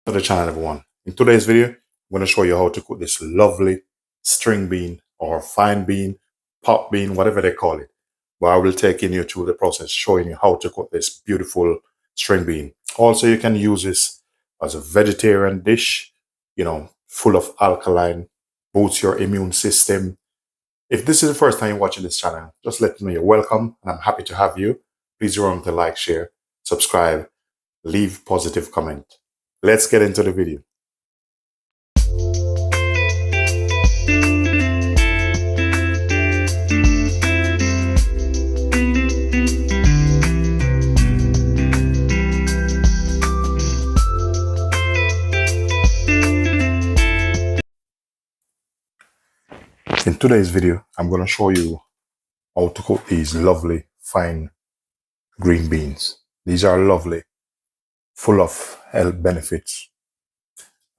To the channel, everyone. In today's video, I'm going to show you how to cook this lovely string bean or fine bean, pop bean, whatever they call it. But I will take you through the process, showing you how to cook this beautiful string bean. Also, you can use this as a vegetarian dish, full of alkaline, boosts your immune system. If this is the first time you're watching this channel, just let me know you're welcome and I'm happy to have you. Please remember to like, share, subscribe, leave positive comment. Let's get into the video. In today's video, I'm going to show you how to cook these lovely, fine green beans. These are lovely, full of health benefits.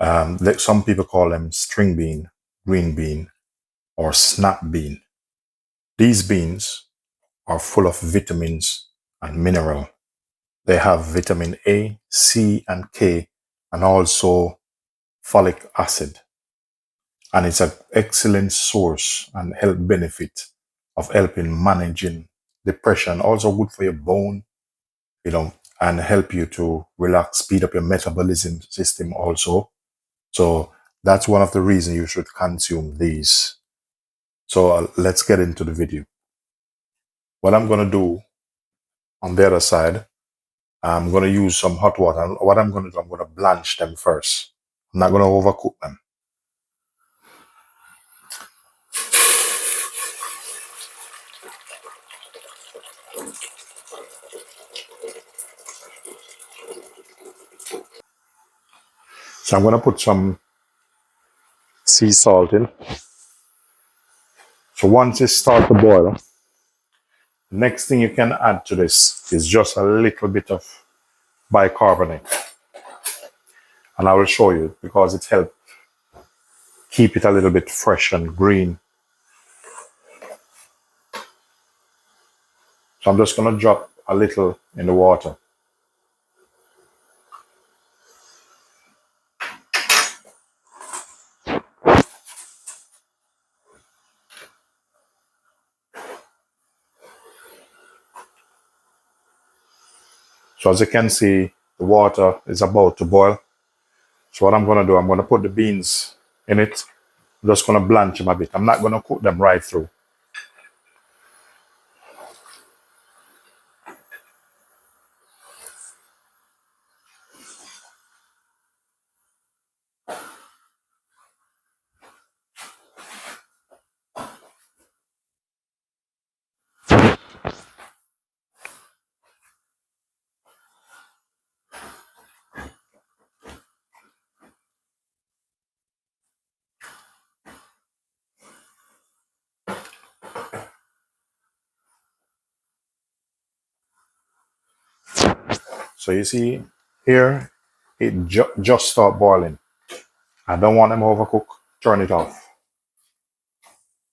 Some people call them string bean, green bean, or snap bean. These beans are full of vitamins and mineral. They have vitamin A, C, and K, and also folic acid. And it's an excellent source and health benefit of helping managing depression. Also good for your bone, and help you to relax, speed up your metabolism system also. So that's one of the reasons you should consume these. So let's get into the video. What I'm going to do on the other side, I'm going to use some hot water. What I'm going to do, I'm going to blanch them first. I'm not going to overcook them. So I'm going to put some sea salt in. So once it starts to boil, next thing you can add to this is just a little bit of bicarbonate. And I will show you because it helps keep it a little bit fresh and green. So I'm just going to drop a little in the water. So as you can see, the water is about to boil. So what I'm going to do, I'm going to put the beans in it. I'm just going to blanch them a bit. I'm not going to cook them right through. So you see here, it just start boiling. I don't want them overcooked. Turn it off.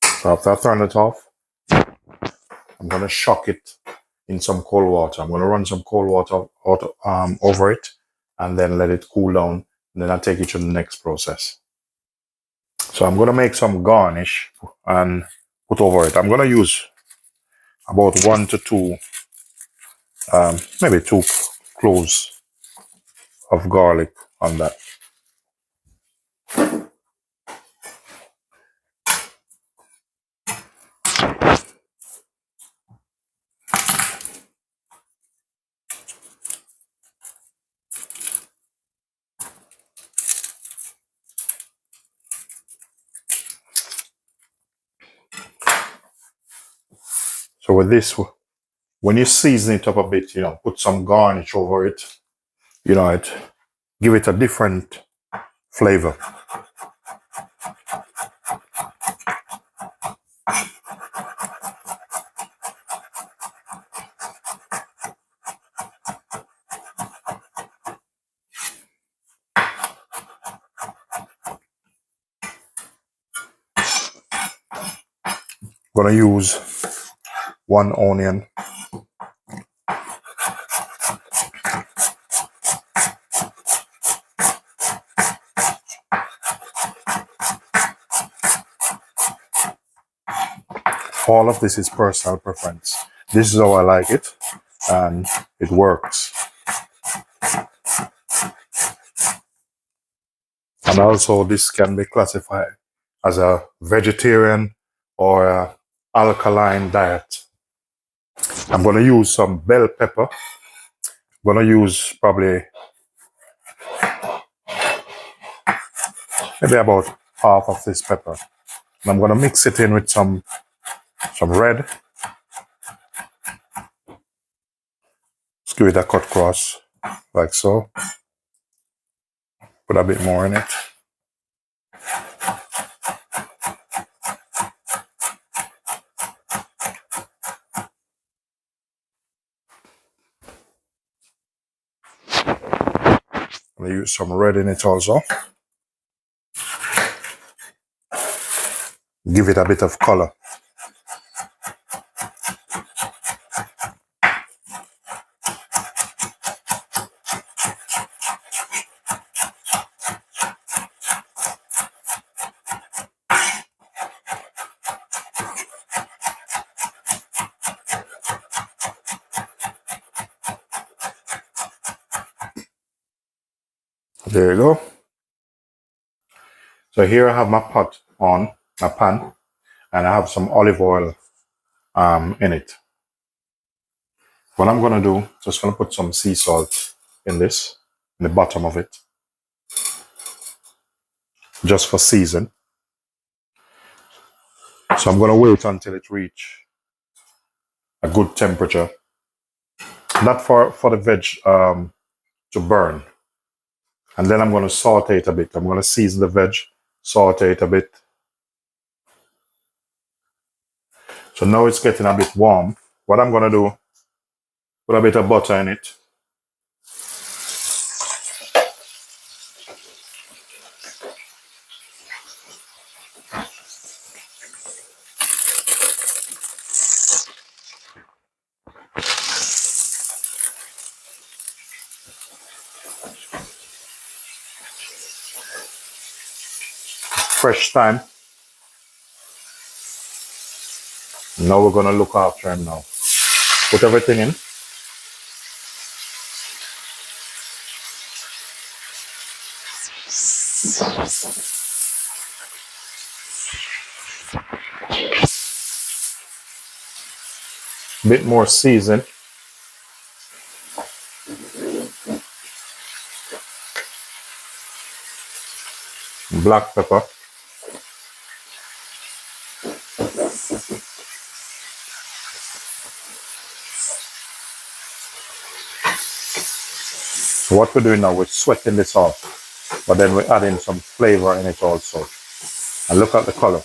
So after I turn it off, I'm going to shock it in some cold water. I'm going to run some cold water over it and then let it cool down. And then I'll take it to the next process. So I'm going to make some garnish and put over it. I'm going to use about 1 to 2, maybe 2 cloves of garlic on that. So with this, when you season it up a bit, put some garnish over it, give it a different flavor. Gonna use 1 onion. All of this is personal preference. This is how I like it, and it works. And also, this can be classified as a vegetarian or a alkaline diet. I'm going to use some bell pepper. I'm going to use probably maybe about half of this pepper. And I'm going to mix it in with some red. Just give it a cut cross, like so. Put a bit more in it. I'm going to use some red in it also. Give it a bit of color. There you go. So here I have my pot on, my pan, and I have some olive oil in it. What I'm going to do, just going to put some sea salt in this, in the bottom of it, just for season. So I'm going to wait until it reaches a good temperature. Not for the veg to burn. And then I'm going to saute it a bit. I'm going to season the veg, saute it a bit. So now it's getting a bit warm. What I'm going to do, put a bit of butter in it. Fresh thyme. Now we're going to look after him now. Put everything in. Bit more season. Black pepper. So what we're doing now, we're sweating this off, but then we're adding some flavor in it also. And look at the color.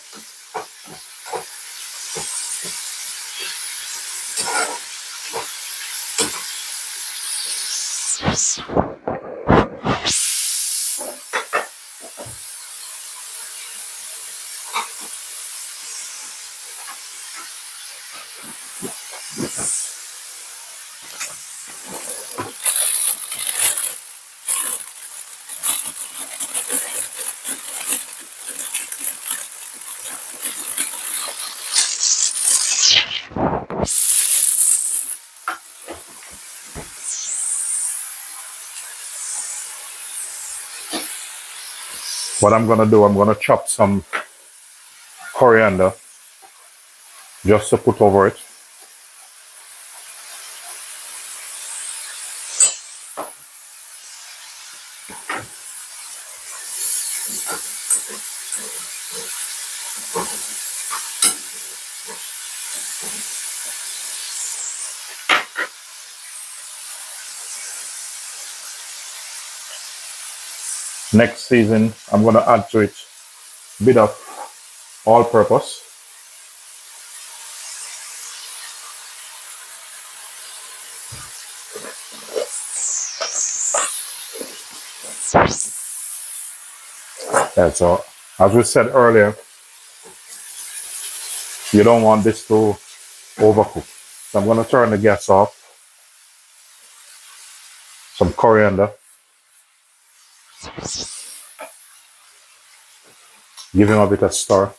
What I'm going to do, I'm going to chop some coriander just to put over it. Next season, I'm going to add to it a bit of all-purpose. Yeah, so as we said earlier, you don't want this to overcook. So I'm going to turn the gas off. Some coriander. Give him a bit of stir.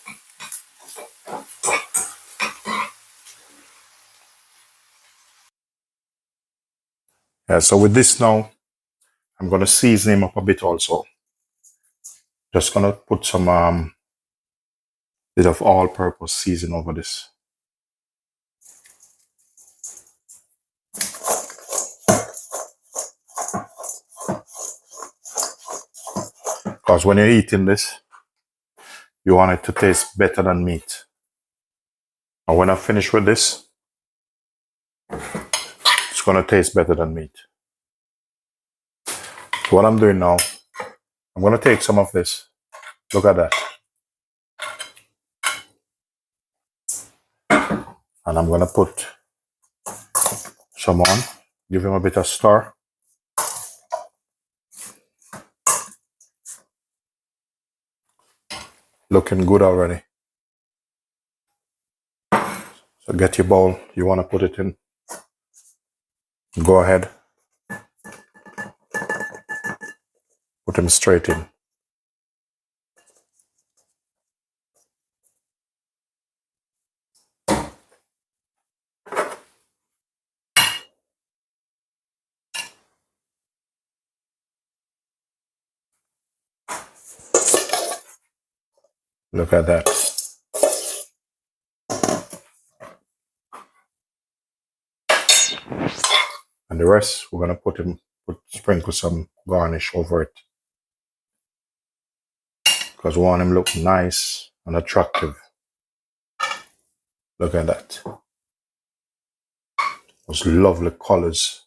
Yeah, so with this now, I'm going to season him up a bit also. Just going to put some bit of all-purpose season over this. Because when you're eating this, you want it to taste better than meat. And when I finish with this, it's going to taste better than meat. So what I'm doing now, I'm going to take some of this. Look at that. And I'm going to put some on. Give him a bit of stir. Looking good already. So get your bowl you want to put it in. Go ahead. Put him straight in. Look at that. And the rest, we're going to sprinkle some garnish over it. Because we want him to look nice and attractive. Look at that. Those lovely colors.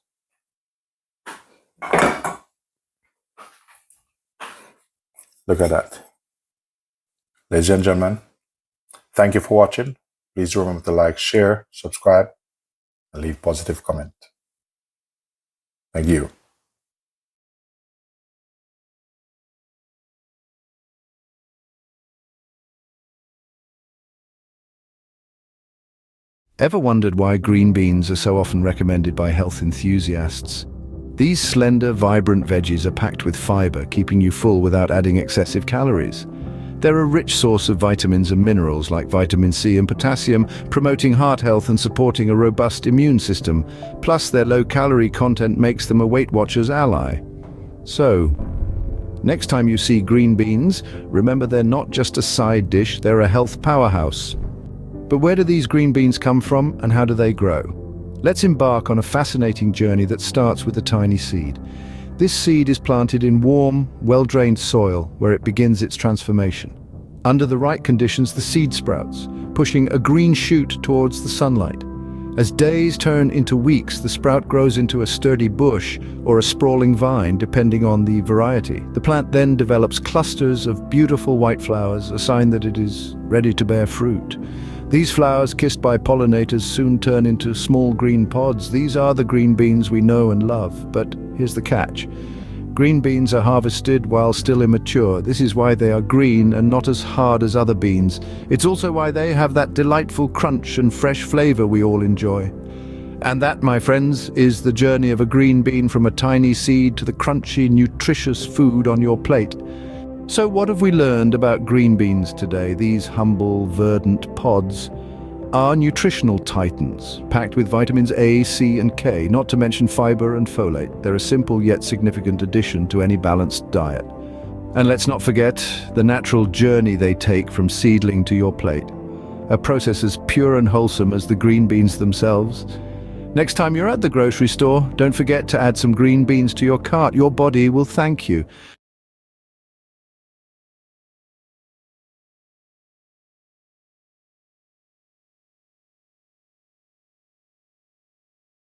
Look at that. Ladies and gentlemen, thank you for watching. Please remember to like, share, subscribe, and leave positive comment. Thank you. Ever wondered why green beans are so often recommended by health enthusiasts? These slender, vibrant veggies are packed with fiber, keeping you full without adding excessive calories. They're a rich source of vitamins and minerals like vitamin C and potassium, promoting heart health and supporting a robust immune system. Plus, their low-calorie content makes them a Weight Watchers ally. So, next time you see green beans, remember they're not just a side dish, they're a health powerhouse. But where do these green beans come from and how do they grow? Let's embark on a fascinating journey that starts with a tiny seed. This seed is planted in warm, well-drained soil where it begins its transformation. Under the right conditions, the seed sprouts, pushing a green shoot towards the sunlight. As days turn into weeks, the sprout grows into a sturdy bush or a sprawling vine, depending on the variety. The plant then develops clusters of beautiful white flowers, a sign that it is ready to bear fruit. These flowers, kissed by pollinators, soon turn into small green pods. These are the green beans we know and love, but here's the catch. Green beans are harvested while still immature. This is why they are green and not as hard as other beans. It's also why they have that delightful crunch and fresh flavor we all enjoy. And that, my friends, is the journey of a green bean from a tiny seed to the crunchy, nutritious food on your plate. So what have we learned about green beans today? These humble, verdant pods are nutritional titans, packed with vitamins A, C, and K, not to mention fiber and folate. They're a simple yet significant addition to any balanced diet. And let's not forget the natural journey they take from seedling to your plate, a process as pure and wholesome as the green beans themselves. Next time you're at the grocery store, don't forget to add some green beans to your cart. Your body will thank you.